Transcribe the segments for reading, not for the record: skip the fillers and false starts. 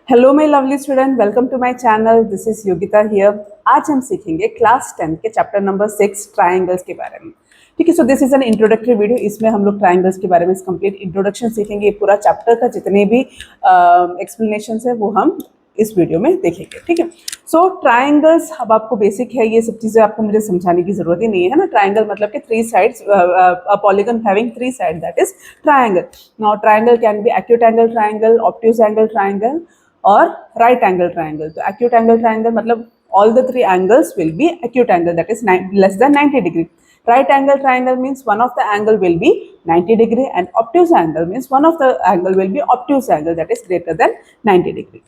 Hello my lovely student, welcome to my channel. This is Yogita here. आज हम सीखेंगे class 10 के चैप्टर नंबर 6 ट्रायंगल्स के बारे में। ठीक है, so this is an introductory video. इसमें हम लोग ट्रायंगल्स के बारे में कंप्लीट इंट्रोडक्शन सीखेंगे। ये पूरा चैप्टर का जितने भी एक्सप्लेनेशन है वो हम इस वीडियो में देखेंगे। ठीक है, सो ट्रायंगल्स अब आपको बेसिक है, ये सब चीज़ें आपको मुझे समझाने की जरूरत ही नहीं है ना। ट्रायंगल मतलब कि three sides, a polygon having three side, that is triangle. Now triangle can be acute angle triangle, obtuse angle triangle और right angle triangle. तो acute angle triangle मतलब all the three angles will be acute angle, that is less than 90 degree. Right angle triangle means one of the angle will be 90 degree, and obtuse angle means one of the angle will be obtuse angle, that is greater than 90 degree.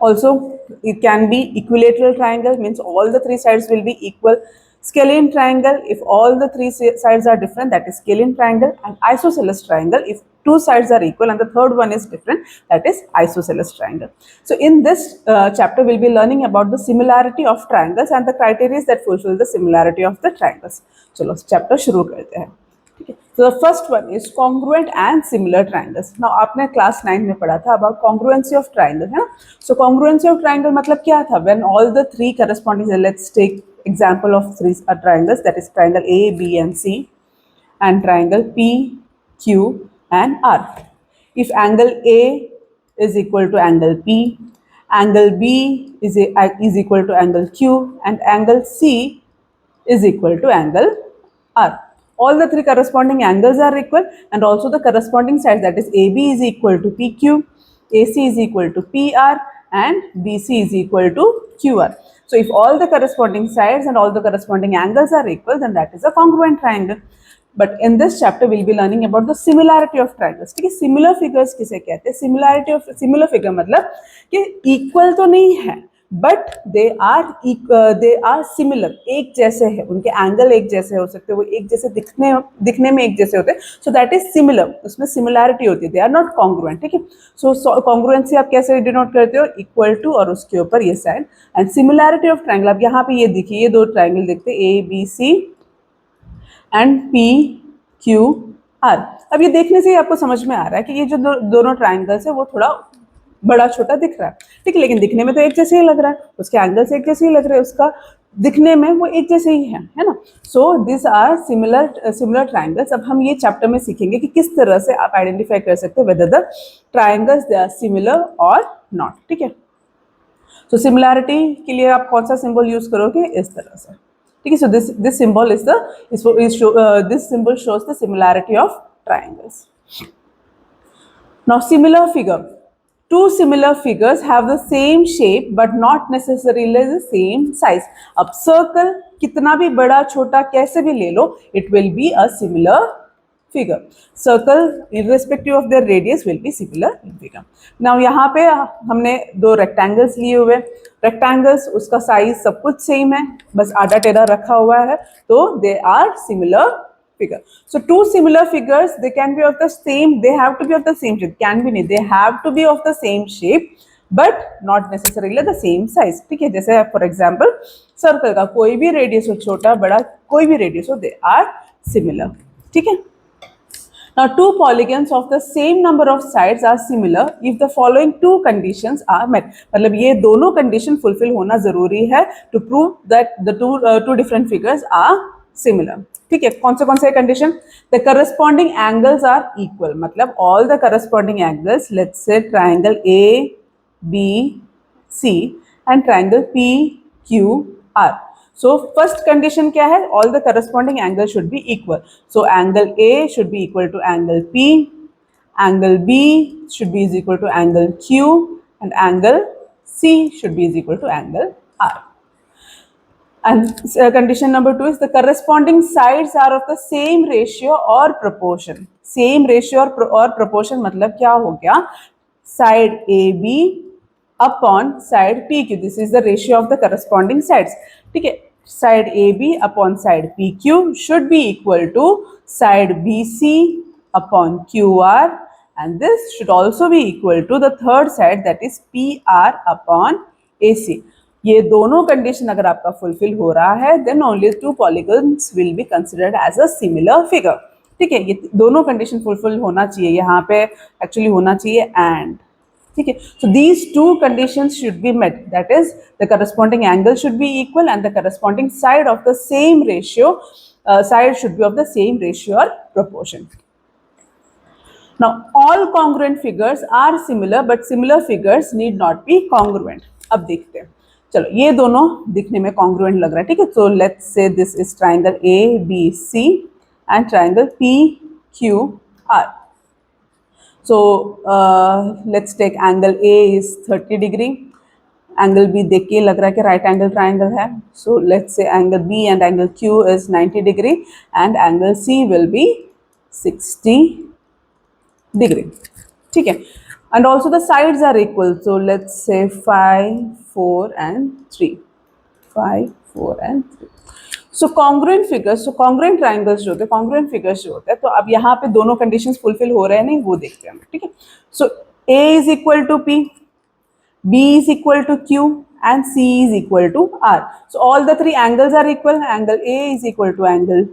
Also, it can be equilateral triangle, means all the three sides will be equal. Scalene triangle, if all the three sides are different, that is scalene triangle. And isosceles triangle, if two sides are equal and the third one is different, that is isosceles triangle. So in this chapter, we'll be learning about the similarity of triangles and the criteria that fulfill the similarity of the triangles. चलो chapter शुरू करते हैं। ठीक है, so the first one is congruent and similar triangles. Now आपने class 9 में पढ़ा था about congruency of triangle, है ना। So congruency of triangle मतलब क्या था? When all the three corresponding, let's take example of three triangles, that is triangle A, B and C, and triangle P, Q and R. If angle A is equal to angle P, angle B is equal to angle Q, and angle C is equal to angle R. All the three corresponding angles are equal, and also the corresponding sides, that is AB is equal to PQ, AC is equal to PR, and BC is equal to QR. So if all the corresponding sides and all the corresponding angles are equal, then that is a congruent triangle. But in this chapter we'll be learning about the similarity of triangles. ठीक है, similar figures किसे कहते हैं? Similarity of similar figure मतलब कि equal तो नहीं है, बट दे आर सिमिलर, एक जैसे है, उनके एंगल एक जैसे हो सकते हैं, वो एक जैसे दिखने में एक जैसे होते हैं, सो दैट इज सिमिलर, उसमें सिमिलैरिटी होती है, दे आर नॉट कॉन्ग्रुएंट। ठीक है, सो कॉन्ग्रुएंसी आप कैसे डिनोट करते हो? इक्वल टू और उसके ऊपर ये sign, and similarity of triangle, अब यहाँ पे ये देखिए, ये दो ट्रायंगल देखते हैं, A B C and P Q R. अब ये देखने से ही आपको समझ में आ रहा है कि ये जो दोनों ट्रायंगल्स है वो थोड़ा बड़ा छोटा दिख रहा है, ठीक है, लेकिन दिखने में तो एक जैसे ही लग रहा है, उसके एंगल्स एक जैसे ही लग रहे हैं, उसका दिखने में वो एक जैसे ही है ना। So this are similar triangles. अब हम ये चैप्टर में सीखेंगे कि किस तरह से आप आइडेंटिफाई कर सकते हो whether the triangles they are similar और नॉट। ठीक है, तो सिमिलैरिटी के लिए आप कौन सा सिंबल यूज करोगे? इस तरह से। ठीक है, so this symbol is this symbol shows the similarity of triangles. Now similar figure, two similar figures have the same shape but not necessarily the same size. अब circle कितना भी बड़ा छोटा कैसे भी ले लो, it will be a similar figure. Circle irrespective of their radius will be similar figure. Now यहाँ पे हमने दो rectangles लिए हुए, rectangles उसका size सब कुछ same है, बस आधा टेढ़ा रखा हुआ है, तो they are similar figure. So two similar figures, they can be of the same, they have to be of the same shape, can be नहीं, they have to be of the same shape but not necessarily the same size. ठीक है, जैसे for example circle का कोई भी radius हो, छोटा बड़ा कोई भी रेडियस हो, they are similar. ठीक है, now two polygons of the same number of sides are similar if the following two conditions are met. मतलब ये दोनों condition fulfill होना जरूरी है to prove that the two different figures are similar. ठीक है, कौन से condition? The corresponding angles are equal, मतलब all the corresponding angles, let's say triangle A B C and triangle P Q R. So first condition क्या है? All the corresponding angle should be equal. So angle A should be equal to angle P, angle B should be is equal to angle Q, and angle C should be is equal to angle R. And condition number 2 is the corresponding sides are of the same ratio or proportion. Same ratio or proportion मतलब क्या हो गया? Side AB upon side PQ. This is the ratio of the corresponding sides. ठीक है, side AB upon side PQ should be equal to side BC upon QR, and this should also be equal to the third side, that is PR upon AC. ये दोनों condition अगर आपका fulfil हो रहा है, then only two polygons will be considered as a similar figure. ठीक है, ये दोनों कंडीशन फुलफिल होना चाहिए, यहाँ पे एक्चुअली होना चाहिए एंड, ठीक है. So these two conditions should be met, that is the corresponding angle should be equal and the corresponding side of the same ratio side should be of the same ratio or proportion. Now all congruent figures are similar but similar figures need not be congruent. अब देखते हैं, चलो ये दोनों दिखने में congruent लग रहा है, ठीक है. So let's say this is triangle ABC and triangle PQR. So let's take angle A is 30 degree. Angle B देख के लग रहा है कि right angle triangle है. So let's say angle B and angle Q is 90 degree and angle C will be 60 degree. ठीक है. And also the sides are equal. So let's say 5, 4 and 3. 5, 4 and 3. So congruent figures, तो congruent triangles जो होते हैं, congruent figures जो होते हैं, तो अब यहाँ पे दोनों कंडीशंस फुलफिल हो रहे हैं नहीं, वो देखते हैं, ठीक है. So A is equal to P, B is equal to Q and C is equal to R. So all the three angles are equal. Angle A is equal to angle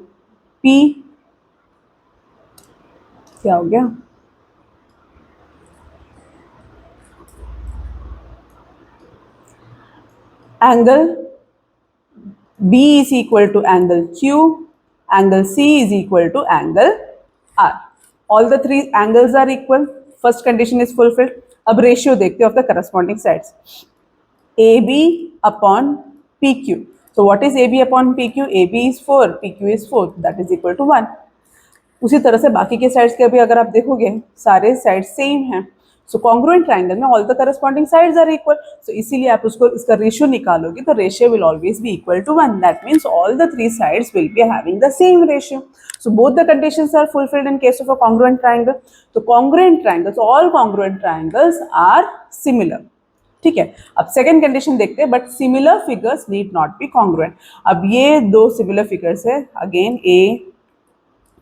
P, क्या हो गया, angle B is equal to angle Q, angle C is equal to angle R. All the three angles are equal. First condition is fulfilled. अब ratio देखते हैं of the corresponding sides. AB upon PQ. So what is AB upon PQ? AB is 4, PQ is 4. That is equal to 1. उसी तरह से बाकी के sides के भी अगर आप देखोगे सारे साइड्स सेम हैं. सो कॉन्ग्रुएंट ट्राइंगल में all the corresponding sides are equal. So इसीलिए आप उसको इसका रेशियो निकालोगे तो ratio will always be equal to 1. That means all the three sides will be having the same ratio. So both the conditions are fulfilled in case of a congruent triangle. तो congruent triangles, all congruent triangles are similar. ठीक है. अब second condition देखते हैं, but similar figures need not be congruent. अब ये दो similar figures है, again A,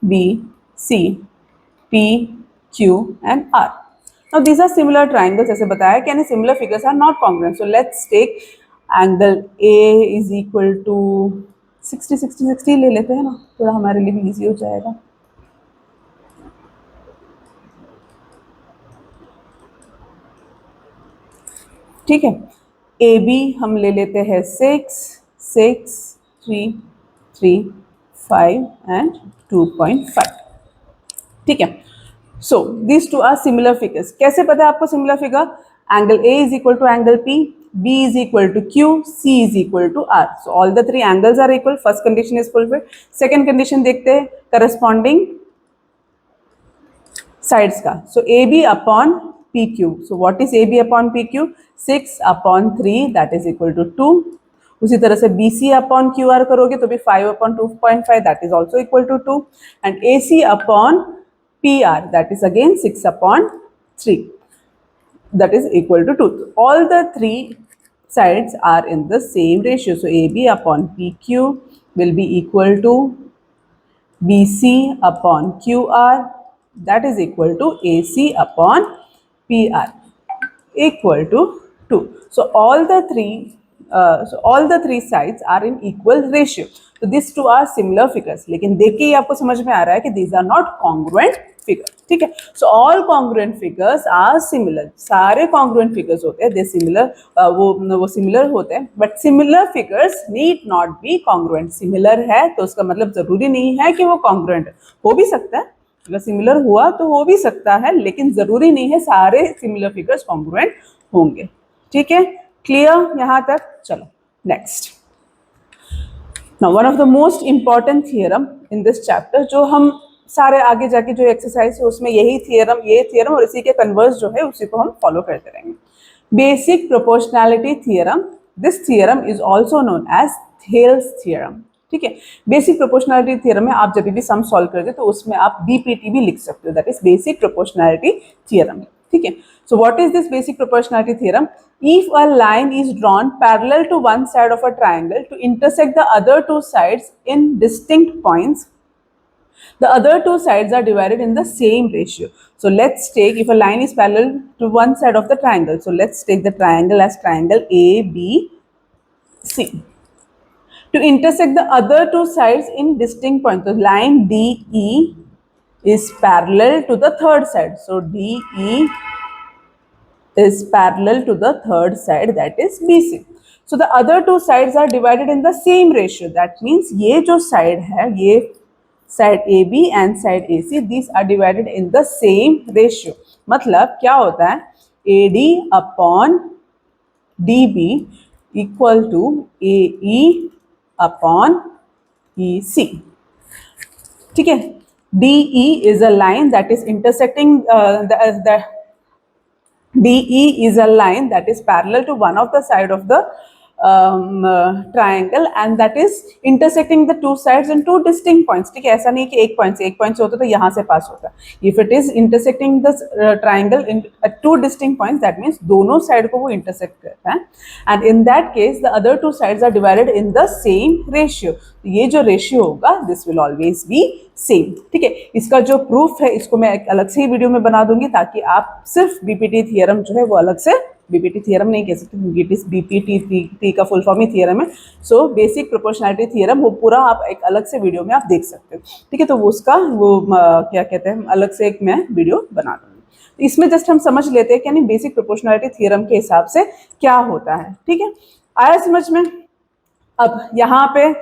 B, C, P, Q and R. Now these are similar triangles. ऐसे बताया कि similar figures are not congruent. So let's take angle A is equal to 60, 60, 60 ले लेते हैं ना, थोड़ा हमारे लिए भी easy हो जाएगा. ठीक है. AB हम ले लेते हैं 6, 6, 3, 3, 5 and 2.5. ठीक है. So these two are similar figures. कैसे पता है आपको similar figure? Angle A is equal to angle P, B is equal to Q, C is equal to R. So all the three angles are equal. First condition is fulfilled. Second condition देखते हैं corresponding sides का. So AB upon PQ. So what is AB upon PQ? 6 upon 3 that is equal to 2. उसी तरह से BC upon QR करोगे तो भी 5 upon 2.5 that is also equal to 2. And AC upon PR that is again 6 upon 3 that is equal to 2. All the three sides are in the same ratio. So AB upon PQ will be equal to BC upon QR that is equal to AC upon PR equal to 2. So all the three sides are in equal ratio. So these two are similar figures. लेकिन देख के ही आपको समझ में आ रहा है कि these are not congruent figures. ठीक है. So all congruent figures are similar. सारे congruent figures होते हैं, they similar, वो similar होते हैं. But similar figures need not be congruent. Similar है तो उसका मतलब जरूरी नहीं है कि वो congruent है. हो भी सकता है, अगर similar हुआ तो हो भी सकता है, लेकिन जरूरी नहीं है सारे similar figures congruent होंगे. ठीक है. क्लियर यहाँ तक? चलो next. Now one of the most important theorem in this chapter, जो हम सारे आगे जाके जो एक्सरसाइज है उसमें यही थियरम, ये थियरम और इसी के कन्वर्स जो है उसी को हम फॉलो करते रहेंगे. Basic proportionality theorem. This theorem is also known as Thales theorem. ठीक है. बेसिक प्रोपोर्शनैलिटी थियरम में आप जब भी सम सॉल्व करते तो उसमें आप BPT भी लिख सकते हो, that is basic proportionality theorem. ठीक है. So what is this basic proportionality theorem? If a line is drawn parallel to one side of a triangle to intersect the other two sides in distinct points, the other two sides are divided in the same ratio. So let's take, if a line is parallel to one side of the triangle, so let's take the triangle as triangle ABC. To intersect the other two sides in distinct points, so line DE is parallel to the third side. So DE is parallel to the third side, that is BC. So the other two sides are divided in the same ratio. That means ये जो side है, ये side AB and side AC, these are divided in the same ratio. मतलब क्या होता है, AD upon DB equal to AE upon EC. ठीक है. DE is a line that is intersecting the DE is a line that is parallel to one of the side of the triangle and that is intersecting the two sides in two distinct points. ठीक है, ऐसा नहीं कि एक point से होता तो यहाँ से पास होता. If it is intersecting the triangle in two distinct points, that means दोनों साइड को वो intersect करता है. And in that case, the other two sides are divided in the same ratio. ये जो रेशियो होगा, this will always be same. ठीक है, इसका जो प्रूफ है इसको मैं एक अलग से ही वीडियो में बना दूंगी ताकि आप सिर्फ बीपीटी थियरम जो है वो अलग से, बीपीटी थियरम नहीं कह सकते क्योंकि इट इज बीपीटी का फुल फॉर्म ही थियरम है. सो बेसिक प्रोपोर्शनैलिटी थियरम वो पूरा आप एक अलग से वीडियो में आप देख सकते हो. ठीक है, तो वो उसका वो क्या कहते हैं, अलग से एक मैं वीडियो बना दूंगी. तो इसमें जस्ट हम समझ लेते हैं कि यानी बेसिक प्रोपोर्शनैलिटी थियरम के हिसाब से क्या होता है. ठीक है, आया समझ में. अब यहाँ पे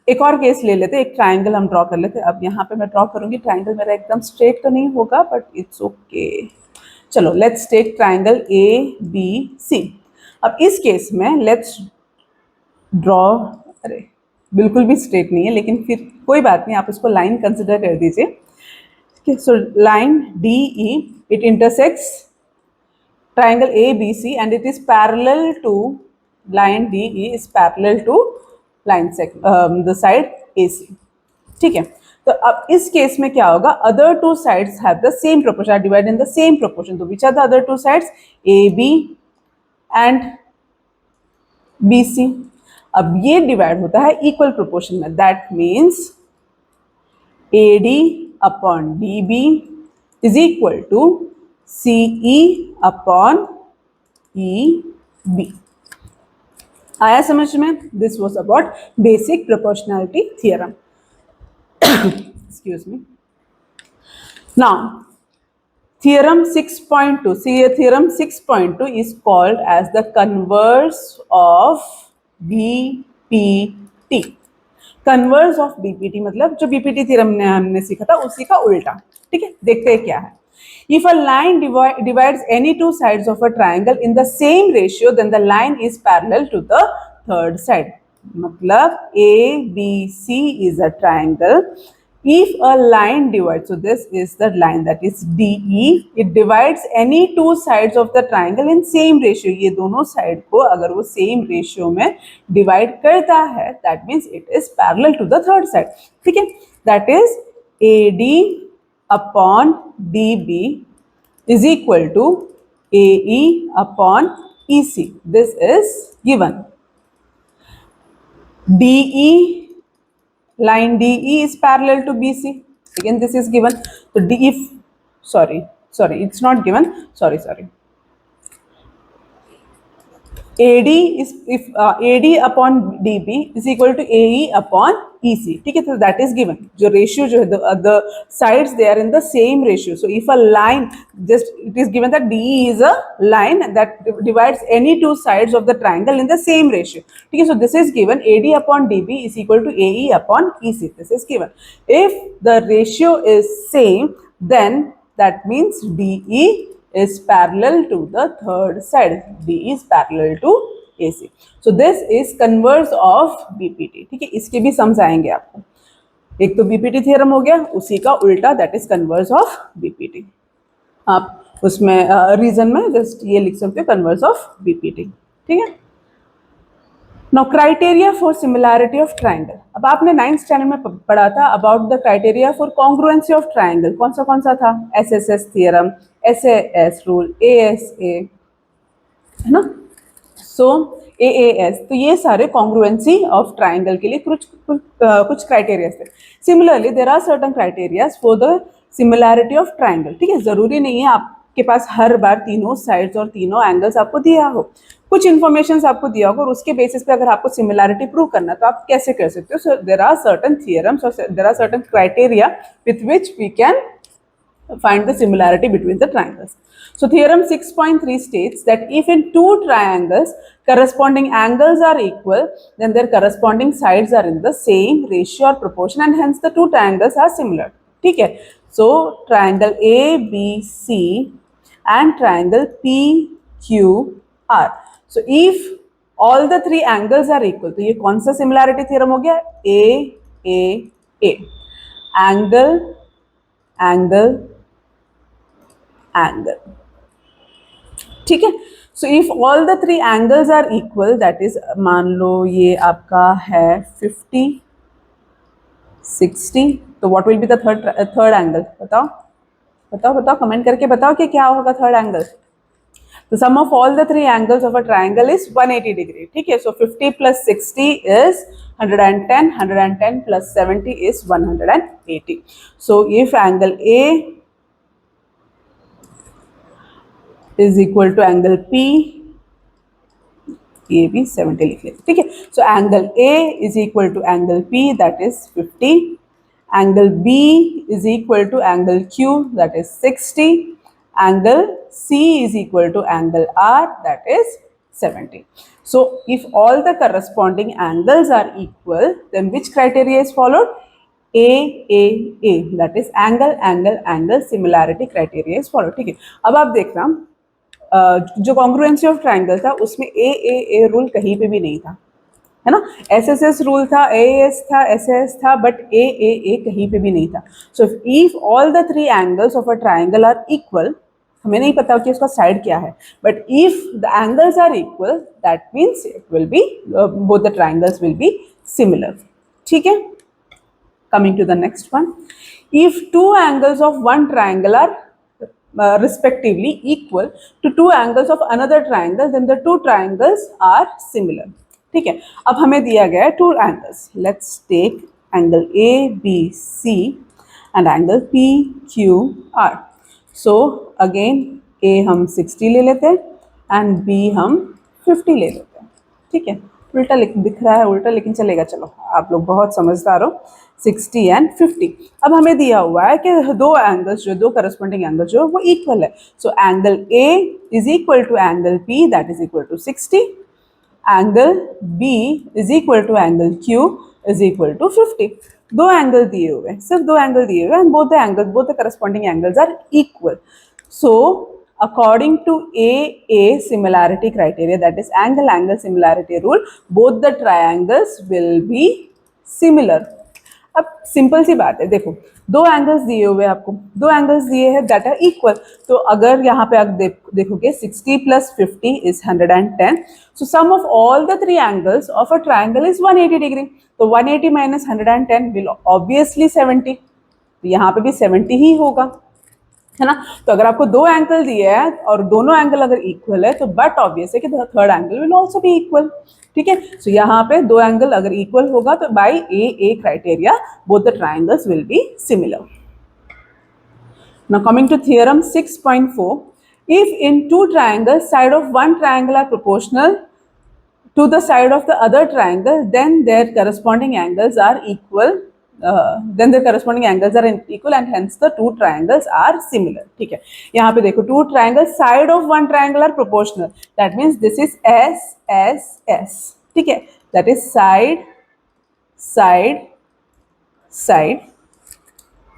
एक और केस ले लेते हैं, एक ट्राइंगल हम ड्रॉ कर लेते हैं. अब यहाँ पे मैं ड्रॉ करूंगी, ट्राइंगल मेरा एकदम स्ट्रेट तो नहीं होगा बट इट्स ओके. चलो लेट्स टेक ट्राइंगल ABC. अब इस केस में लेट्स ड्रॉ, अरे बिल्कुल भी स्ट्रेट नहीं है लेकिन फिर कोई बात नहीं, आप इसको लाइन कंसिडर कर दीजिए. So line DE it intersects triangle ABC and it is parallel to line DE is parallel to line the side AC. ठीक है, तो अब इस केस में क्या होगा, other two sides have the same proportion, are divided in the same proportion. तो which are the other two sides, AB and BC. अब ये डिवाइड होता है इक्वल प्रोपोर्शन में. That means AD upon DB is equal to CE upon EB. आया समझ में. This was about basic proportionality theorem. Excuse me. Now theorem 6.2. see theorem 6.2 is called as the converse of BPT. converse of BPT मतलब जो BPT theorem ने हमने सीखा था उसी का उल्टा. ठीक है, देखते हैं क्या है. If a line divides any two sides of a triangle in the same ratio, then the line is parallel to the third side. मतलब ABC is a triangle. If a line divides, so this is the line that is DE, it divides any two sides of the triangle in same ratio. ये दोनों side को अगर वो same ratio में divide करता है, that means it is parallel to the third side. ठीक है, that is AD upon DB is equal to AE upon EC. This is given. DE, line DE is parallel to BC. Again, this is given. So DE, sorry, it's not given. Sorry. AD is if AD upon DB is equal to AE upon EC. ठीक है, तो that is given. जो ratio जो है the sides they are in the same ratio. So if a line, just it is given that DE is a line that divides any two sides of the triangle in the same ratio. ठीक है, so this is given. AD upon DB is equal to AE upon EC. This is given. If the ratio is same, then that means DE is parallel to the third side. D is parallel to AC. So this is converse of BPT. ठीक है, इसके भी समझाएंगे आपको. एक तो BPT theorem हो गया, उसी का उल्टा that is converse of BPT. आप उसमें रीजन में जस्ट ये लिख सकते हो converse of BPT. ठीक है. Now criteria for similarity of triangle. अब आपने 9th स्टैंडर्ड में पढ़ा था about the criteria for congruency of triangle. कौन सा था? SSS theorem, SAS rule, ASA, है ना? So AAS. तो ये सारे congruency of triangle के लिए कुछ criteria थे. Similarly, there are certain criteria for the similarity of triangle. ठीक है, जरूरी नहीं है आपके पास हर बार तीनों साइड्स और तीनों एंगल्स आपको दिया हो. कुछ इन्फॉर्मेशन आपको दिया होगा और उसके बेसिस पे अगर आपको सिमिलैरिटी प्रूव करना तो आप कैसे कर सकते हो. So there are certain theorems और there are certain criteria with which we can find the similarity between the triangles. So theorem 6.3 states that if in two triangles corresponding angles are equal, then their corresponding sides are in the same ratio or proportion, and hence the two triangles are similar. ठीक है? So triangle ABC and triangle PQR. So if all the three angles are equal, तो ये कौन सा similarity theorem हो गया? A angle angle angle. ठीक है? So if all the three angles are equal, that is मान लो ये आपका है 50 60, तो what will be the third angle? बताओ बताओ बताओ, कमेंट करके बताओ कि क्या होगा third angle. The sum of all the three angles of a triangle is 180 degree. ठीक है? So 50 plus 60 is 110, 110 plus 70 is 180. So if angle A is equal to angle P, ये भी 70 लिख लेते. ठीक है? So angle A is equal to angle P, that is 50. Angle B is equal to angle Q, that is 60. Angle C is equal to angle R, that is 70. So if all the corresponding angles are equal, then which criteria is followed? A, that is angle angle angle similarity criteria is followed. ठीक है? अब आप देखना जो congruency of triangle था उसमें a rule कहीं पे भी नहीं था, है ना. एस रूल था, एएस था, एस था, बट ए कहीं पे भी नहीं था. So if all the three angles of a triangle are equal, हमें नहीं पता कि उसका साइड क्या है, but if the angles are equal, that means it will be both the triangles will be similar. ठीक है? Coming to the next one. If two angles of one triangle are respectively equal to two angles of another triangle, then the two triangles are similar. ठीक है? अब हमें दिया गया है two angles. Let's take angle ABC and angle PQR. So again A हम 60 ले लेते हैं and B हम 50 ले लेते हैं. ठीक है? उल्टा दिख रहा है उल्टा, लेकिन चलेगा. चलो, आप लोग बहुत समझदार हो. 60 एंड 50. अब हमें दिया हुआ है कि दो एंगल्स जो दो करस्पॉन्डिंग एंगल जो वो इक्वल है. So angle A is equal to angle P, that is equal to 60. Angle B is equal to angle Q is equal to 50. दो एंगल दिए हुए, सिर्फ दो एंगल दिए हुए, and both the corresponding angles are equal. So according to A similarity criteria, that is angle angle similarity rule, both the triangles will be similar. अब simple सी बात है, देखो दो एंगल्स दिए हुए आपको, दो एंगल्स दिए हैं दैट आर इक्वल. तो अगर यहाँ पे आप देखोगे 60 plus 50 is 110. So sum of all the three angles of a triangle is 180 degree. तो 180 माइनस 110 विल ऑब्वियसली 70. यहाँ पे भी 70 ही होगा, है ना. तो अगर आपको दो एंगल दिए हैं और दोनों एंगल अगर इक्वल है, तो बट ऑब्वियस है कि third angle will also be equal. ठीक है? सो यहाँ पे दो एंगल अगर इक्वल होगा तो by a criteria both the triangles will be similar. Now coming to theorem 6.4. If in two triangles side of one triangle are proportional to the side of the other triangle, then their corresponding angles are equal. Then their corresponding angles are equal and hence the two triangles are similar. ठीक है? यहाँ पे देखो two triangles side of one triangle are proportional. That means this is S. ठीक है? That is side, side, side.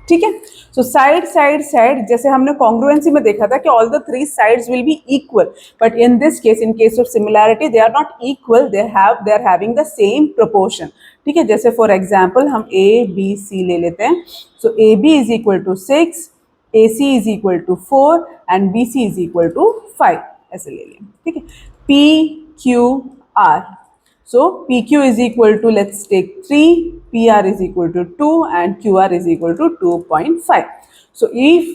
ठीक है? So side side side, जैसे हमने कॉन्ग्रुएंसी में देखा था कि all the three sides will be equal, but in this case, in case of similarity, they are not equal, they are having the same proportion. ठीक है? जैसे फॉर एग्जांपल हम ABC ले लेते हैं. So AB is equal to 6, AC is equal to 4 and BC is equal to 5, ऐसे ले लें. ठीक है? PQR. So PQ is equal to, let's take 3, PR is equal to 2 and QR is equal to 2.5. So if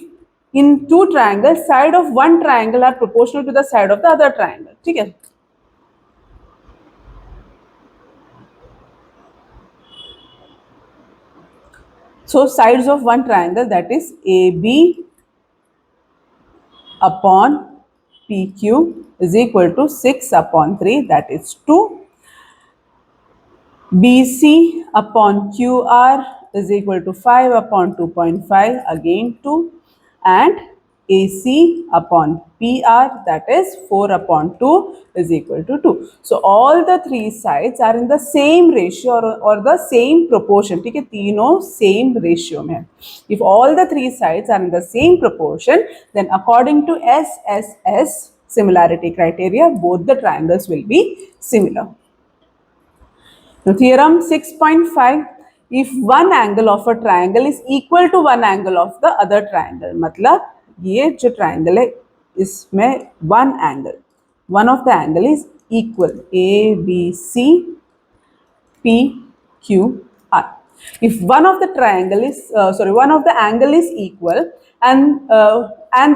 in two triangles, side of one triangle are proportional to the side of the other triangle. ठीक है? So sides of one triangle, that is AB upon PQ is equal to 6 upon 3, that is 2. BC upon QR is equal to 5 upon 2.5, again 2. and AC upon PR, that is 4 upon 2 is equal to 2. So all the three sides are in the same ratio or the same proportion. ठीक है, तीनों same ratio में. If all the three sides are in the same proportion, then according to SSS similarity criteria, both the triangles will be similar. Now theorem 6.5, if one angle of a triangle is equal to one angle of the other triangle, मतलब ये जो triangle है इसमें one of the angle is equal, ABC PQR. If one of the angle is equal and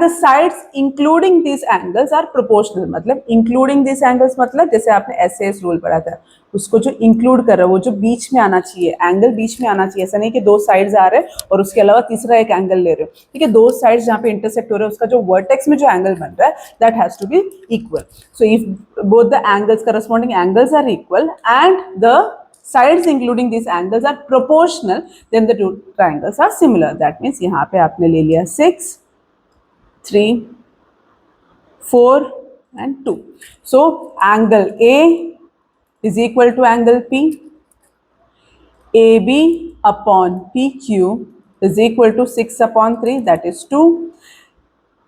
the sides including these angles are proportional, मतलब including these angles मतलब जैसे आपने SAS rule पढ़ा था, उसको जो इंक्लूड कर रहा है वो जो बीच में आना चाहिए, एंगल बीच में आना चाहिए. ऐसा नहीं कि दो साइड्स आ रहे हैं और उसके अलावा तीसरा एक एंगल ले रहे हो. ठीक है, दो साइड्स जहाँ पे इंटरसेक्ट हो रहे हैं उसका जो वर्टेक्स में जो एंगल बन रहा है that has to be equal. So if both the angles corresponding angles are equal and the sides including these angles are proportional, then the two triangles are similar. That means यहाँ पे आपने ले लिया 6, 3, 4 and 2. So angle A is equal to angle P. AB upon PQ is equal to 6 upon 3, that is 2.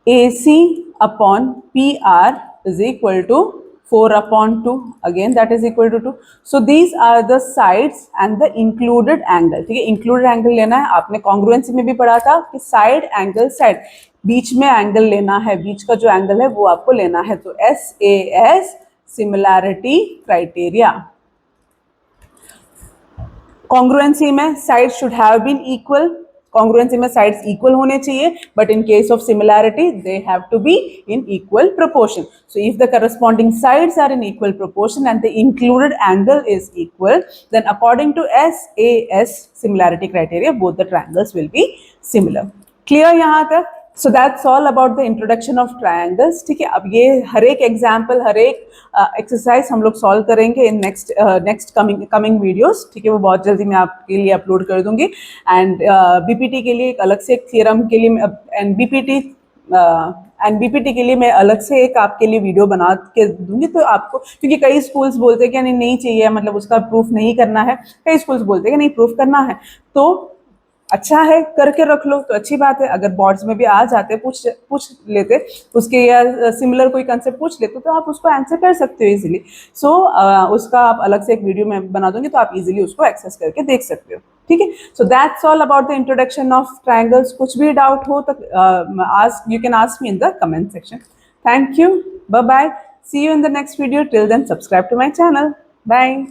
AC upon PR is equal to 4 upon 2, again that is equal to 2. So these are the sides and the included angle. ठीक है, included angle लेना है. आपने congruency में भी पढ़ा था कि side angle side, बीच में angle लेना है, बीच का जो angle है वो आपको लेना है. तो SAS similarity criteria. Congruency में sides should have been equal. Congruency में sides equal होने चाहिए, but in case of similarity they have to be in equal proportion. So if the corresponding sides are in equal proportion and the included angle is equal, then according to SAS similarity criteria, both the triangles will be similar. Clear यहाँ तक? So that's all about the introduction of triangles. ठीक है, अब ये हर एक example, हर एक exercise हम लोग सॉल्व करेंगे इन नेक्स्ट कमिंग वीडियोस. ठीक है, वो बहुत जल्दी मैं आपके लिए अपलोड कर दूंगी. एंड बीपीटी के लिए एक अलग से एक थियरम के लिए एंड बीपीटी के लिए मैं अलग से एक आपके लिए वीडियो बना के दूंगी. तो आपको, क्योंकि कई स्कूल्स बोलते हैं कि नहीं चाहिए, मतलब उसका प्रूफ नहीं करना है. कई स्कूल्स बोलते हैं कि नहीं प्रूफ करना है. तो अच्छा है, करके रख लो तो अच्छी बात है. अगर बोर्ड्स में भी आ जाते, पूछ लेते उसके या सिमिलर कोई कंसेप्ट पूछ लेते तो आप उसको आंसर कर सकते हो इजीली. सो उसका आप अलग से एक वीडियो में बना दूंगी तो आप इजीली उसको एक्सेस करके देख सकते हो. ठीक है, so that's all about the introduction of triangles. कुछ भी डाउट हो तो you can ask me in the comment section. Thank you, bye bye, see you in the next video. Till then subscribe to my channel. Bye.